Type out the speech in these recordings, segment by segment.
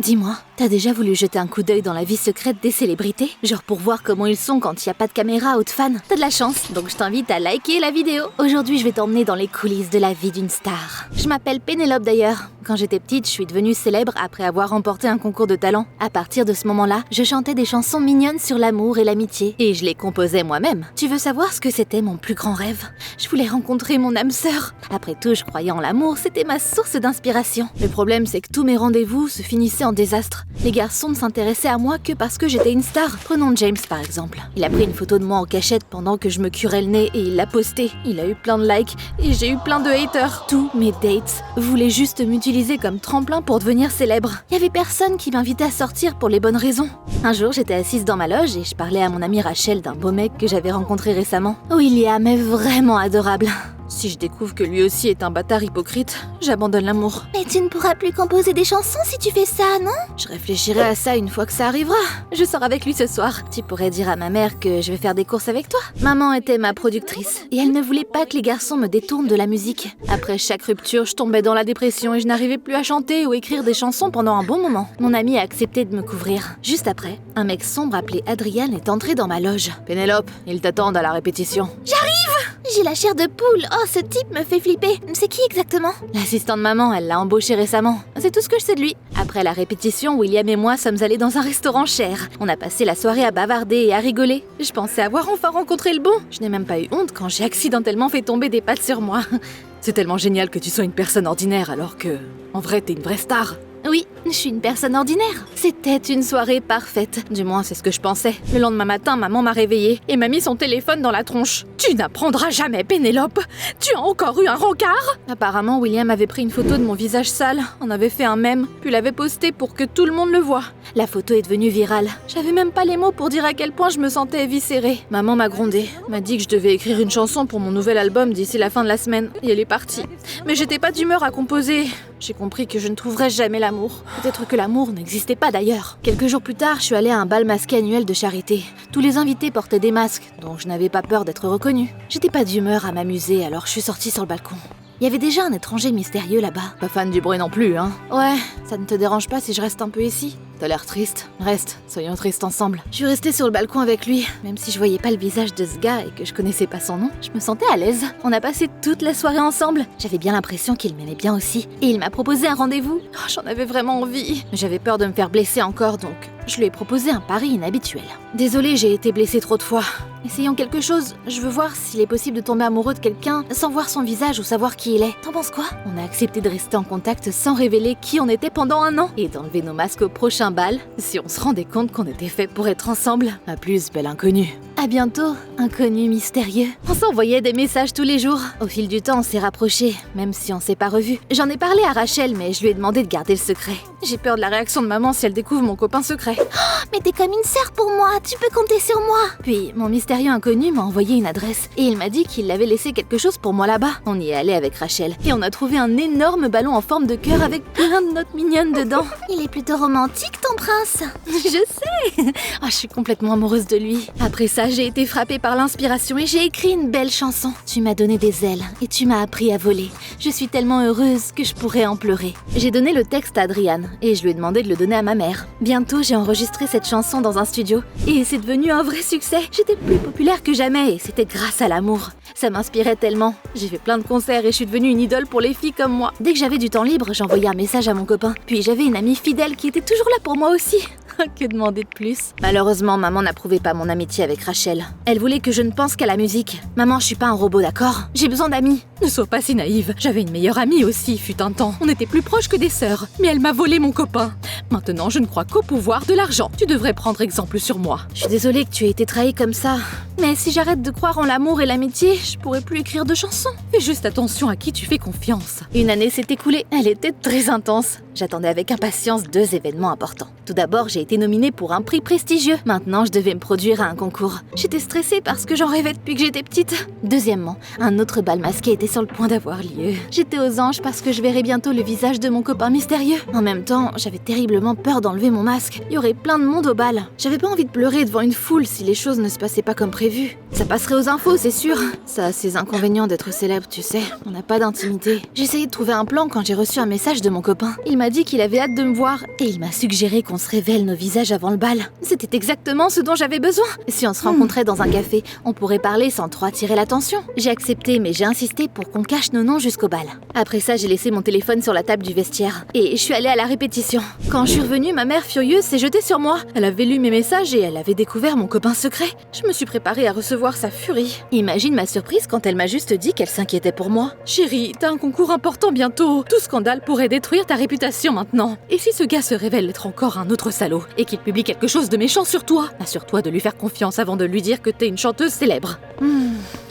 Dis-moi, t'as déjà voulu jeter un coup d'œil dans la vie secrète des célébrités? Genre pour voir comment ils sont quand il n'y a pas de caméra ou de fans? T'as de la chance, donc je t'invite à liker la vidéo. Aujourd'hui, je vais t'emmener dans les coulisses de la vie d'une star. Je m'appelle Pénélope d'ailleurs. Quand j'étais petite, je suis devenue célèbre après avoir remporté un concours de talent. À partir de ce moment-là, je chantais des chansons mignonnes sur l'amour et l'amitié. Et je les composais moi-même. Tu veux savoir ce que c'était mon plus grand rêve? Je voulais rencontrer mon âme sœur. Après tout, je croyais en l'amour, c'était ma source d'inspiration. Le problème, c'est que tous mes rendez-vous se finissaient en désastre. Les garçons ne s'intéressaient à moi que parce que j'étais une star. Prenons James par exemple. Il a pris une photo de moi en cachette pendant que je me curais le nez et il l'a postée. Il a eu plein de likes et j'ai eu plein de haters. Tous mes dates voulaient juste m'utiliser comme tremplin pour devenir célèbre. Il y avait personne qui m'invitait à sortir pour les bonnes raisons. Un jour, j'étais assise dans ma loge et je parlais à mon amie Rachel d'un beau mec que j'avais rencontré récemment. William est vraiment adorable. Si je découvre que lui aussi est un bâtard hypocrite, j'abandonne l'amour. Mais tu ne pourras plus composer des chansons si tu fais ça, non? Je réfléchirai à ça une fois que ça arrivera. Je sors avec lui ce soir. Tu pourrais dire à ma mère que je vais faire des courses avec toi. Maman était ma productrice et elle ne voulait pas que les garçons me détournent de la musique. Après chaque rupture, je tombais dans la dépression et je n'arrivais plus à chanter ou écrire des chansons pendant un bon moment. Mon ami a accepté de me couvrir. Juste après, un mec sombre appelé Adrian est entré dans ma loge. Pénélope, ils t'attendent à la répétition. J'ai la chair de poule. Oh, ce type me fait flipper. C'est qui exactement? L'assistant de maman, elle l'a embauché récemment. C'est tout ce que je sais de lui. Après la répétition, William et moi sommes allés dans un restaurant cher. On a passé la soirée à bavarder et à rigoler. Je pensais avoir enfin rencontré le bon. Je n'ai même pas eu honte quand j'ai accidentellement fait tomber des pattes sur moi. C'est tellement génial que tu sois une personne ordinaire alors que, en vrai, t'es une vraie star. Oui, je suis une personne ordinaire. C'était une soirée parfaite. Du moins, c'est ce que je pensais. Le lendemain matin, maman m'a réveillée et m'a mis son téléphone dans la tronche. Tu n'apprendras jamais, Pénélope. Tu as encore eu un rencard? Apparemment, William avait pris une photo de mon visage sale, en avait fait un mème, puis l'avait posté pour que tout le monde le voie. La photo est devenue virale. J'avais même pas les mots pour dire à quel point je me sentais éviscérée. Maman m'a grondée, m'a dit que je devais écrire une chanson pour mon nouvel album d'ici la fin de la semaine. Et elle est partie. Mais j'étais pas d'humeur à composer. J'ai compris que je ne trouverais jamais l'amour. Peut-être que l'amour n'existait pas d'ailleurs. Quelques jours plus tard, je suis allée à un bal masqué annuel de charité. Tous les invités portaient des masques, donc je n'avais pas peur d'être reconnue. J'étais pas d'humeur à m'amuser, alors je suis sortie sur le balcon. Il y avait déjà un étranger mystérieux là-bas. Pas fan du bruit non plus, hein? Ouais, ça ne te dérange pas si je reste un peu ici? T'as l'air triste. Reste, soyons tristes ensemble. Je suis restée sur le balcon avec lui, même si je voyais pas le visage de ce gars et que je connaissais pas son nom. Je me sentais à l'aise. On a passé toute la soirée ensemble. J'avais bien l'impression qu'il m'aimait bien aussi. Et il m'a proposé un rendez-vous. Oh, j'en avais vraiment envie. Mais j'avais peur de me faire blesser encore, donc je lui ai proposé un pari inhabituel. Désolée, j'ai été blessée trop de fois. Essayons quelque chose. Je veux voir s'il est possible de tomber amoureux de quelqu'un sans voir son visage ou savoir qui il est. T'en penses quoi? On a accepté de rester en contact sans révéler qui on était pendant un an et d'enlever nos masques au prochain bal si on se rendait compte qu'on était fait pour être ensemble. À plus, belle inconnue. À bientôt, inconnu mystérieux. On s'envoyait des messages tous les jours. Au fil du temps, on s'est rapprochés, même si on s'est pas revus. J'en ai parlé à Rachel, mais je lui ai demandé de garder le secret. J'ai peur de la réaction de maman si elle découvre mon copain secret. Oh, mais t'es comme une sœur pour moi. Tu peux compter sur moi. Puis, mon mystérieux inconnu m'a envoyé une adresse et il m'a dit qu'il avait laissé quelque chose pour moi là-bas. On y est allé avec Rachel et on a trouvé un énorme ballon en forme de cœur avec plein de notes mignonnes dedans. Il est plutôt romantique, ton prince. Je sais. Oh, je suis complètement amoureuse de lui. Après ça, j'ai été frappée par l'inspiration et j'ai écrit une belle chanson. Tu m'as donné des ailes et tu m'as appris à voler. Je suis tellement heureuse que je pourrais en pleurer. J'ai donné le texte à Adrian et je lui ai demandé de le donner à ma mère. Bientôt, j'ai enregistré cette chanson dans un studio et c'est devenu un vrai succès. J'étais plus populaire que jamais et c'était grâce à l'amour. Ça m'inspirait tellement. J'ai fait plein de concerts et je suis devenue une idole pour les filles comme moi. Dès que j'avais du temps libre, j'envoyais un message à mon copain. Puis j'avais une amie fidèle qui était toujours là pour moi aussi. Que demander de plus? Malheureusement, maman n'approuvait pas mon amitié avec Rachel. Elle voulait que je ne pense qu'à la musique. Maman, je suis pas un robot, d'accord? J'ai besoin d'amis. Ne sois pas si naïve. J'avais une meilleure amie aussi, fut un temps. On était plus proches que des sœurs. Mais elle m'a volé mon copain. Maintenant, je ne crois qu'au pouvoir de l'argent. Tu devrais prendre exemple sur moi. Je suis désolée que tu aies été trahie comme ça. Mais si j'arrête de croire en l'amour et l'amitié, je pourrai plus écrire de chansons. Fais juste attention à qui tu fais confiance. Une année s'est écoulée. Elle était très intense. J'attendais avec impatience 2 événements importants. Tout d'abord, j'ai été nominée pour un prix prestigieux. Maintenant, je devais me produire à un concours. J'étais stressée parce que j'en rêvais depuis que j'étais petite. Deuxièmement, un autre bal masqué était sur le point d'avoir lieu. J'étais aux anges parce que je verrais bientôt le visage de mon copain mystérieux. En même temps, j'avais terriblement peur d'enlever mon masque. Il y aurait plein de monde au bal. J'avais pas envie de pleurer devant une foule si les choses ne se passaient pas comme prévu. Ça passerait aux infos, c'est sûr. Ça a ses inconvénients d'être célèbre, tu sais. On n'a pas d'intimité. J'ai essayé de trouver un plan quand j'ai reçu un message de mon copain. Il m'a m'a dit qu'il avait hâte de me voir et il m'a suggéré qu'on se révèle nos visages avant le bal. C'était exactement ce dont j'avais besoin. Si on se rencontrait dans un café, on pourrait parler sans trop attirer l'attention. J'ai accepté, mais j'ai insisté pour qu'on cache nos noms jusqu'au bal. Après ça, j'ai laissé mon téléphone sur la table du vestiaire et je suis allée à la répétition. Quand je suis revenue, ma mère furieuse s'est jetée sur moi. Elle avait lu mes messages et elle avait découvert mon copain secret. Je me suis préparée à recevoir sa furie. Imagine ma surprise quand elle m'a juste dit qu'elle s'inquiétait pour moi. Chérie, t'as un concours important bientôt. Tout scandale pourrait détruire ta réputation maintenant. Et si ce gars se révèle être encore un autre salaud et qu'il publie quelque chose de méchant sur toi, assure-toi de lui faire confiance avant de lui dire que t'es une chanteuse célèbre.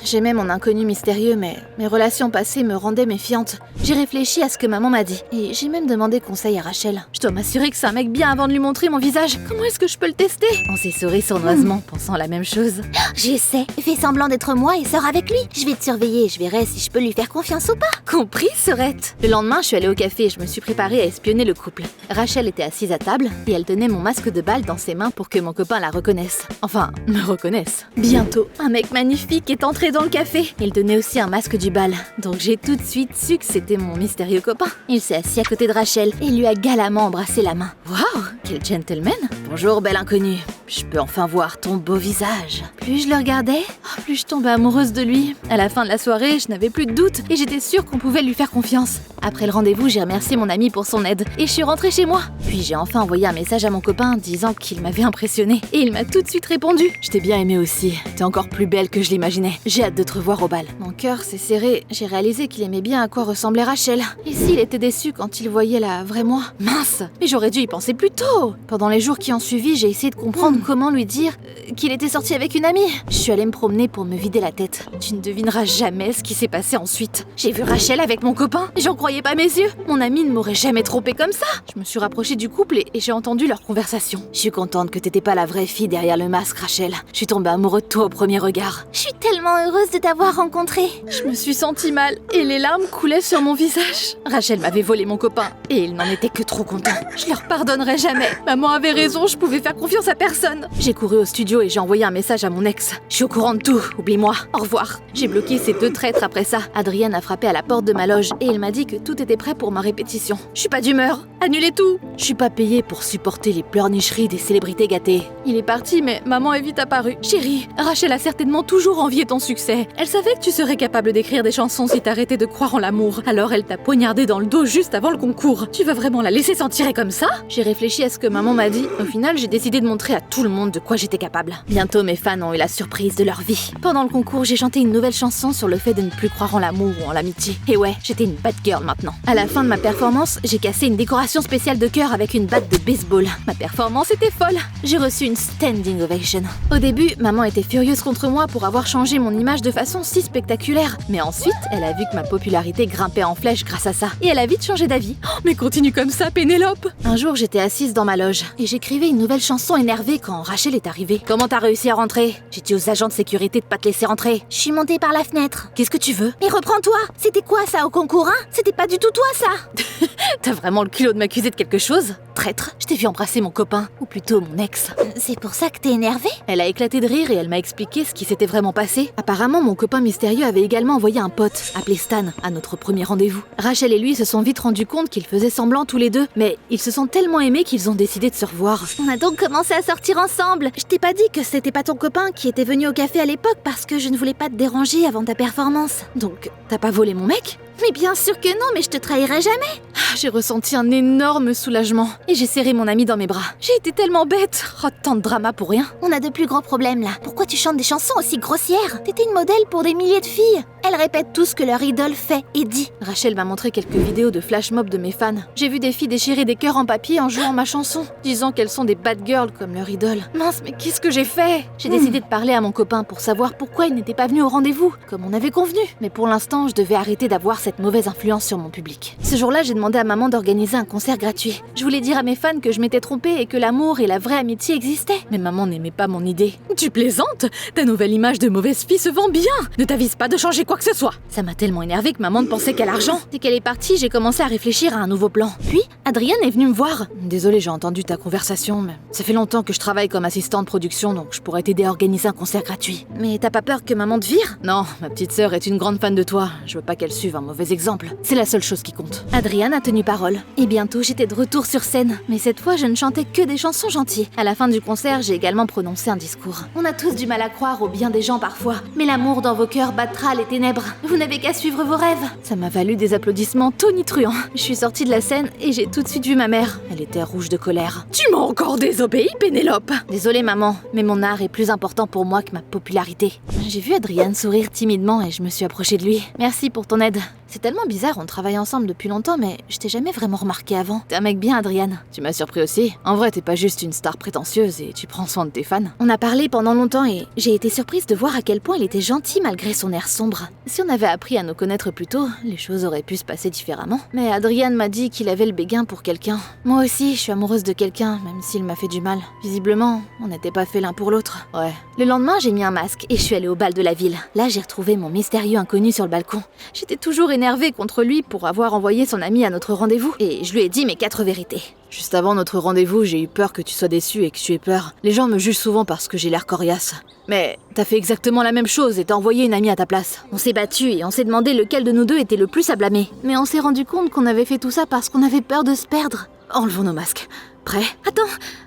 J'aimais mon inconnu mystérieux, mais mes relations passées me rendaient méfiante. J'ai réfléchi à ce que maman m'a dit, et j'ai même demandé conseil à Rachel. Je dois m'assurer que c'est un mec bien avant de lui montrer mon visage. Comment est-ce que je peux le tester? On s'est souri sournoisement, pensant la même chose. Je sais, fais semblant d'être moi et sors avec lui. Je vais te surveiller et je verrai si je peux lui faire confiance ou pas. Compris, Sorette. Le lendemain, je suis allée au café et je me suis préparée à espionner le couple. Rachel était assise à table, et elle tenait mon masque de bal dans ses mains pour que mon copain la reconnaisse. Enfin, me reconnaisse. Bientôt, un mec magnifique est entré dans le café. Il tenait aussi un masque du bal, donc j'ai tout de suite su que c'était mon mystérieux copain. Il s'est assis à côté de Rachel et lui a galamment embrassé la main. Waouh, quel gentleman! Bonjour, belle inconnue. Je peux enfin voir ton beau visage. Plus je le regardais, plus je tombais amoureuse de lui. À la fin de la soirée, je n'avais plus de doute et j'étais sûre qu'on pouvait lui faire confiance. Après le rendez-vous, j'ai remercié mon ami pour son aide et je suis rentrée chez moi. Puis j'ai enfin envoyé un message à mon copain disant qu'il m'avait impressionnée et il m'a tout de suite répondu. Je t'ai bien aimée aussi. T'es encore plus belle que je l'imaginais. J'ai hâte de te revoir au bal. Mon cœur s'est serré. J'ai réalisé qu'il aimait bien à quoi ressemblait Rachel. Et s'il était déçu quand il voyait la vraie moi? Mince! Mais j'aurais dû y penser plus tôt. Pendant les jours qui ont suivi, j'ai essayé de comprendre comment lui dire qu'il était sorti avec une amie. Je suis allée me promener pour me vider la tête. Tu ne devineras jamais ce qui s'est passé ensuite. J'ai vu Rachel avec mon copain. J'en croyais pas mes yeux. Mon ami ne m'aurait jamais trompée comme ça. Je me suis rapprochée du couple et j'ai entendu leur conversation. Je suis contente que t'étais pas la vraie fille derrière le masque, Rachel. Je suis tombée amoureux de toi au premier regard. Je suis tellement heureuse de t'avoir rencontré. Je me suis sentie mal et les larmes coulaient sur mon visage. Rachel m'avait volé mon copain et il n'en était que trop content. Je leur pardonnerai jamais. Maman avait raison, je pouvais faire confiance à personne. J'ai couru au studio et j'ai envoyé un message à mon ex. Je suis au courant de tout, oublie-moi, au revoir. J'ai bloqué ces deux traîtres après ça. Adrienne a frappé à la porte de ma loge et il m'a dit que tout était prêt pour ma répétition. Je suis pas d'humeur, annulez tout. Je suis pas payée pour supporter les pleurnicheries des célébrités gâtées. Il est parti mais maman est vite apparue. Chérie, Rachel a certainement toujours envié ton succès. Elle savait que tu serais capable d'écrire des chansons si t'arrêtais de croire en l'amour. Alors elle t'a poignardé dans le dos juste avant le concours. Tu vas vraiment la laisser s'en tirer comme ça? J'ai réfléchi à ce que maman m'a dit. Au final, j'ai décidé de montrer à tout le monde de quoi j'étais capable. Bientôt, mes fans ont eu la surprise de leur vie. Pendant le concours, j'ai chanté une nouvelle chanson sur le fait de ne plus croire en l'amour ou en l'amitié. Et ouais, j'étais une bad girl maintenant. À la fin de ma performance, j'ai cassé une décoration spéciale de cœur avec une batte de baseball. Ma performance était folle. J'ai reçu une standing ovation. Au début, maman était furieuse contre moi pour avoir changé mon image de façon si spectaculaire. Mais ensuite, elle a vu que ma popularité grimpait en flèche grâce à ça. Et elle a vite changé d'avis. Oh, mais continue comme ça, Pénélope! Un jour, j'étais assise dans ma loge et j'écrivais une nouvelle chanson énervée quand Rachel est arrivée. Comment t'as réussi à rentrer? J'ai dit aux agents de sécurité de pas te laisser rentrer. Je suis montée par la fenêtre. Qu'est-ce que tu veux? Mais reprends-toi! C'était quoi ça au concours, hein? C'était pas du tout toi, ça! T'as vraiment le culot de m'accuser de quelque chose? Traître, je t'ai vu embrasser mon copain, ou plutôt mon ex. C'est pour ça que t'es énervée? Elle a éclaté de rire et elle m'a expliqué ce qui s'était vraiment passé. Apparemment, mon copain mystérieux avait également envoyé un pote, appelé Stan, à notre premier rendez-vous. Rachel et lui se sont vite rendus compte qu'ils faisaient semblant tous les deux, mais ils se sont tellement aimés qu'ils ont décidé de se revoir. On a donc commencé à sortir ensemble. Je t'ai pas dit que c'était pas ton copain qui était venu au café à l'époque parce que je ne voulais pas te déranger avant ta performance. Donc, t'as pas volé mon mec? Mais bien sûr que non, mais je te trahirai jamais. J'ai ressenti un énorme soulagement et j'ai serré mon ami dans mes bras. J'ai été tellement bête. Oh, tant de drama pour rien. On a de plus gros problèmes là. Pourquoi tu chantes des chansons aussi grossières? T'étais une modèle pour des milliers de filles. Elles répètent tout ce que leur idole fait et dit. Rachel m'a montré quelques vidéos de flash mob de mes fans. J'ai vu des filles déchirer des cœurs en papier en jouant ma chanson, disant qu'elles sont des bad girls comme leur idole. Mince, mais qu'est-ce que j'ai fait? J'ai décidé de parler à mon copain pour savoir pourquoi il n'était pas venu au rendez-vous, comme on avait convenu. Mais pour l'instant, je devais arrêter d'avoir cette mauvaise influence sur mon public. Ce jour-là, j'ai demandé à maman d'organiser un concert gratuit. Je voulais dire à mes fans que je m'étais trompée et que l'amour et la vraie amitié existaient. Mais maman n'aimait pas mon idée. Tu plaisantes? Ta nouvelle image de mauvaise fille se vend bien. Ne t'avise pas de changer quoi que ce soit. Ça m'a tellement énervée que maman ne pensait qu'à l'argent. Dès qu'elle est partie, j'ai commencé à réfléchir à un nouveau plan. Puis, Adrienne est venue me voir. Désolée, j'ai entendu ta conversation, mais ça fait longtemps que je travaille travaille comme assistante de production, donc je pourrais t'aider à organiser un concert gratuit. Mais t'as pas peur que maman te vire? Non, ma petite sœur est une grande fan de toi. Je veux pas qu'elle suive un mauvais exemple. C'est la seule chose qui compte. Adriane a tenu parole. Et bientôt, j'étais de retour sur scène. Mais cette fois, je ne chantais que des chansons gentilles. À la fin du concert, j'ai également prononcé un discours. On a tous du mal à croire au bien des gens parfois. Mais l'amour dans vos cœurs battra les ténèbres. Vous n'avez qu'à suivre vos rêves. Ça m'a valu des applaudissements tonitruants. Je suis sortie de la scène et j'ai tout de suite vu ma mère. Elle était rouge de colère. Tu m'as encore désobéi, Pénélope? Désolée maman, mais mon art est plus important pour moi que ma popularité. J'ai vu Adriane sourire timidement et je me suis approchée de lui. Merci pour ton aide. C'est tellement bizarre, on travaille ensemble depuis longtemps, mais je t'ai jamais vraiment remarqué avant. T'es un mec bien, Adriane. Tu m'as surpris aussi. En vrai, t'es pas juste une star prétentieuse et tu prends soin de tes fans. On a parlé pendant longtemps et j'ai été surprise de voir à quel point il était gentil malgré son air sombre. Si on avait appris à nous connaître plus tôt, les choses auraient pu se passer différemment. Mais Adriane m'a dit qu'il avait le béguin pour quelqu'un. Moi aussi, je suis amoureuse de quelqu'un, même s'il m'a fait du mal. Visiblement, on n'était pas fait l'un pour l'autre. Ouais. Le lendemain, j'ai mis un masque et je suis allée au bal de la ville. Là, j'ai retrouvé mon mystérieux inconnu sur le balcon. J'étais toujours énervée contre lui pour avoir envoyé son ami à notre rendez-vous. Et je lui ai dit mes 4 vérités. Juste avant notre rendez-vous, j'ai eu peur que tu sois déçu et que tu aies peur. Les gens me jugent souvent parce que j'ai l'air coriace. Mais t'as fait exactement la même chose et t'as envoyé une amie à ta place. On s'est battu et on s'est demandé lequel de nous deux était le plus à blâmer. Mais on s'est rendu compte qu'on avait fait tout ça parce qu'on avait peur de se perdre. Enlevons nos masques. Prêt? Attends,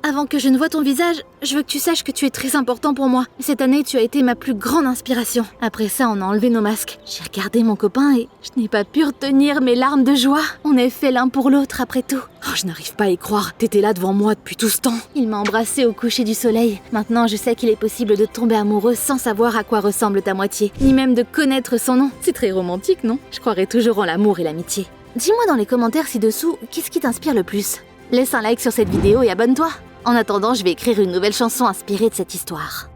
avant que je ne voie ton visage, je veux que tu saches que tu es très important pour moi. Cette année, tu as été ma plus grande inspiration. Après ça, on a enlevé nos masques. J'ai regardé mon copain et je n'ai pas pu retenir mes larmes de joie. On est fait l'un pour l'autre après tout. Oh, je n'arrive pas à y croire. T'étais là devant moi depuis tout ce temps. Il m'a embrassée au coucher du soleil. Maintenant, je sais qu'il est possible de tomber amoureux sans savoir à quoi ressemble ta moitié, ni même de connaître son nom. C'est très romantique, non? Je croirais toujours en l'amour et l'amitié. Dis-moi dans les commentaires ci-dessous, qu'est-ce qui t'inspire le plus? Laisse un like sur cette vidéo et abonne-toi. En attendant, je vais écrire une nouvelle chanson inspirée de cette histoire.